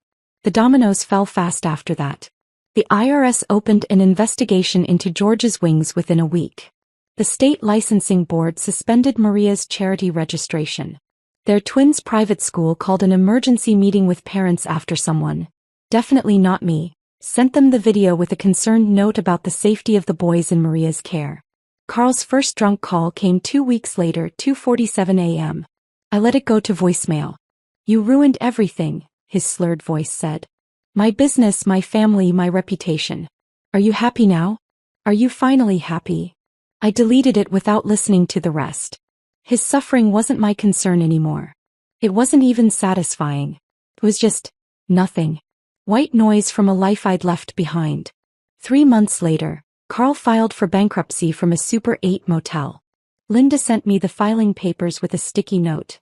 The dominoes fell fast after that. The IRS opened an investigation into George's Wings within a week. The state licensing board suspended Maria's charity registration. Their twins' private school called an emergency meeting with parents after someone, definitely not me, sent them the video with a concerned note about the safety of the boys in Maria's care. Carl's first drunk call came 2 weeks later, 2:47 a.m. I let it go to voicemail. "You ruined everything," his slurred voice said. "My business, my family, my reputation. Are you happy now? Are you finally happy?" I deleted it without listening to the rest. His suffering wasn't my concern anymore. It wasn't even satisfying. It was just nothing. White noise from a life I'd left behind. 3 months later, Carl filed for bankruptcy from a Super 8 motel. Linda sent me the filing papers with a sticky note.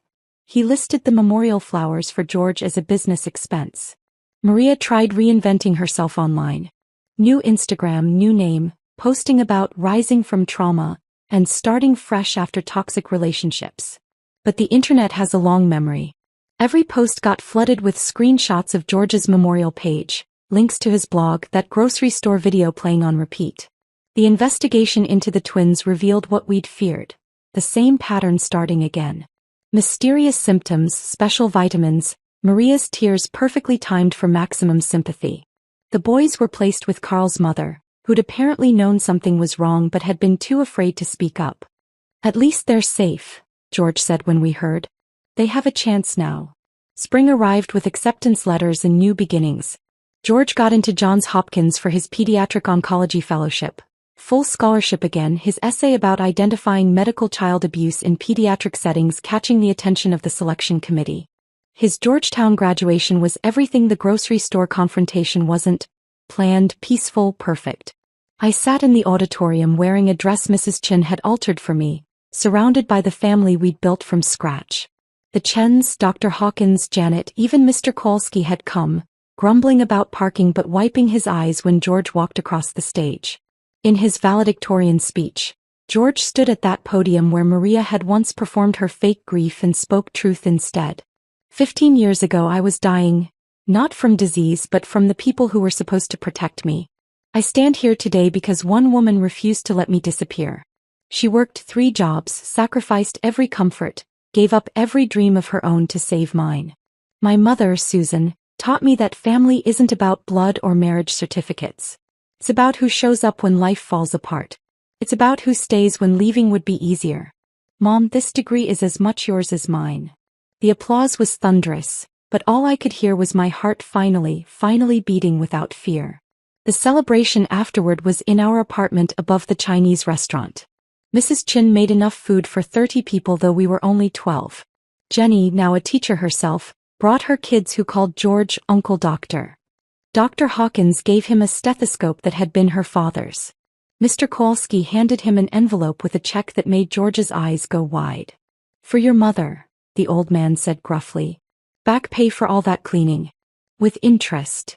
He listed the memorial flowers for George as a business expense. Maria tried reinventing herself online. New Instagram, new name, posting about rising from trauma, and starting fresh after toxic relationships. But the internet has a long memory. Every post got flooded with screenshots of George's memorial page, links to his blog, that grocery store video playing on repeat. The investigation into the twins revealed what we'd feared. The same pattern starting again. Mysterious symptoms, special vitamins, Maria's tears perfectly timed for maximum sympathy. The boys were placed with Carl's mother, who'd apparently known something was wrong but had been too afraid to speak up. "At least they're safe," George said when we heard. "They have a chance now." Spring arrived with acceptance letters and new beginnings. George got into Johns Hopkins for his pediatric oncology fellowship. Full scholarship again, his essay about identifying medical child abuse in pediatric settings catching the attention of the selection committee. His Georgetown graduation was everything the grocery store confrontation wasn't. Planned, peaceful, perfect. I sat in the auditorium wearing a dress Mrs. Chin had altered for me, surrounded by the family we'd built from scratch. The Chens, Dr. Hawkins, Janet, even Mr. Kowalski had come, grumbling about parking but wiping his eyes when George walked across the stage. In his valedictorian speech, George stood at that podium where Maria had once performed her fake grief and spoke truth instead. 15 years ago I was dying, Not from disease but from the people who were supposed to protect me. I stand here today because one woman refused to let me disappear. She worked 3 jobs, sacrificed every comfort, gave up every dream of her own to save mine. My mother, Susan, taught me that family isn't about blood or marriage certificates. It's about who shows up when life falls apart. It's about who stays when leaving would be easier. Mom, this degree is as much yours as mine. The applause was thunderous, but all I could hear was my heart finally beating without fear. The celebration afterward was in our apartment above the Chinese restaurant. Mrs. Chin made enough food for 30 people though we were only 12. Jenny, now a teacher herself, brought her kids who called George Uncle Doctor. Dr. Hawkins gave him a stethoscope that had been her father's. Mr. Kowalski handed him an envelope with a check that made George's eyes go wide. For your mother, the old man said gruffly. Back pay for all that cleaning. With interest.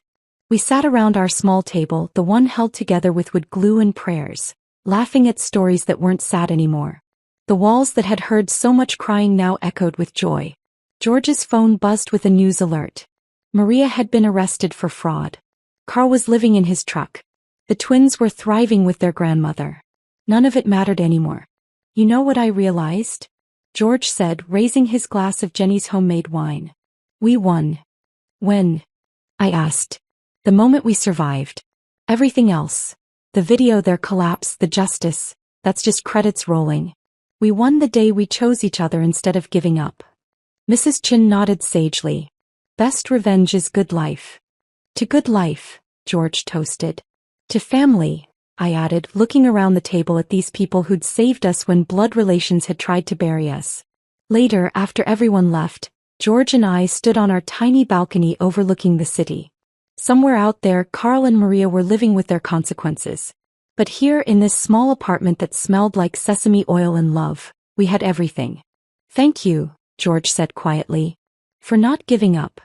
We sat around our small table, the one held together with wood glue and prayers, laughing at stories that weren't sad anymore. The walls that had heard so much crying now echoed with joy. George's phone buzzed with a news alert. Maria had been arrested for fraud. Carl was living in his truck. The twins were thriving with their grandmother. None of it mattered anymore. You know what I realized? George said, raising his glass of Jenny's homemade wine. We won. When? I asked. The moment we survived. Everything else. The video, their collapse, the justice, that's just credits rolling. We won the day we chose each other instead of giving up. Mrs. Chin nodded sagely. Best revenge is good life. To good life, George toasted. To family, I added, looking around the table at these people who'd saved us when blood relations had tried to bury us. Later, after everyone left, George and I stood on our tiny balcony overlooking the city. Somewhere out there, Carl and Maria were living with their consequences. But here in this small apartment that smelled like sesame oil and love, we had everything. Thank you, George said quietly. For not giving up.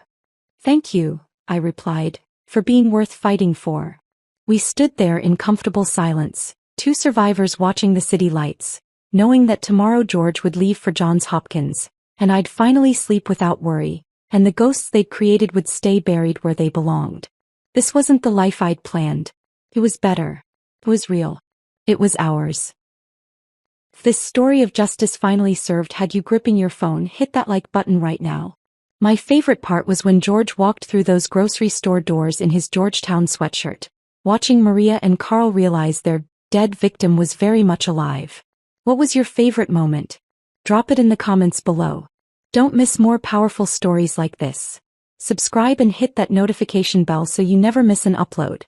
Thank you, I replied, for being worth fighting for. We stood there in comfortable silence, 2 survivors watching the city lights, knowing that tomorrow George would leave for Johns Hopkins, and I'd finally sleep without worry, and the ghosts they'd created would stay buried where they belonged. This wasn't the life I'd planned. It was better. It was real. It was ours. If this story of justice finally served had you gripping your phone, hit that like button right now. My favorite part was when George walked through those grocery store doors in his Georgetown sweatshirt, watching Maria and Carl realize their dead victim was very much alive. What was your favorite moment? Drop it in the comments below. Don't miss more powerful stories like this. Subscribe and hit that notification bell so you never miss an upload.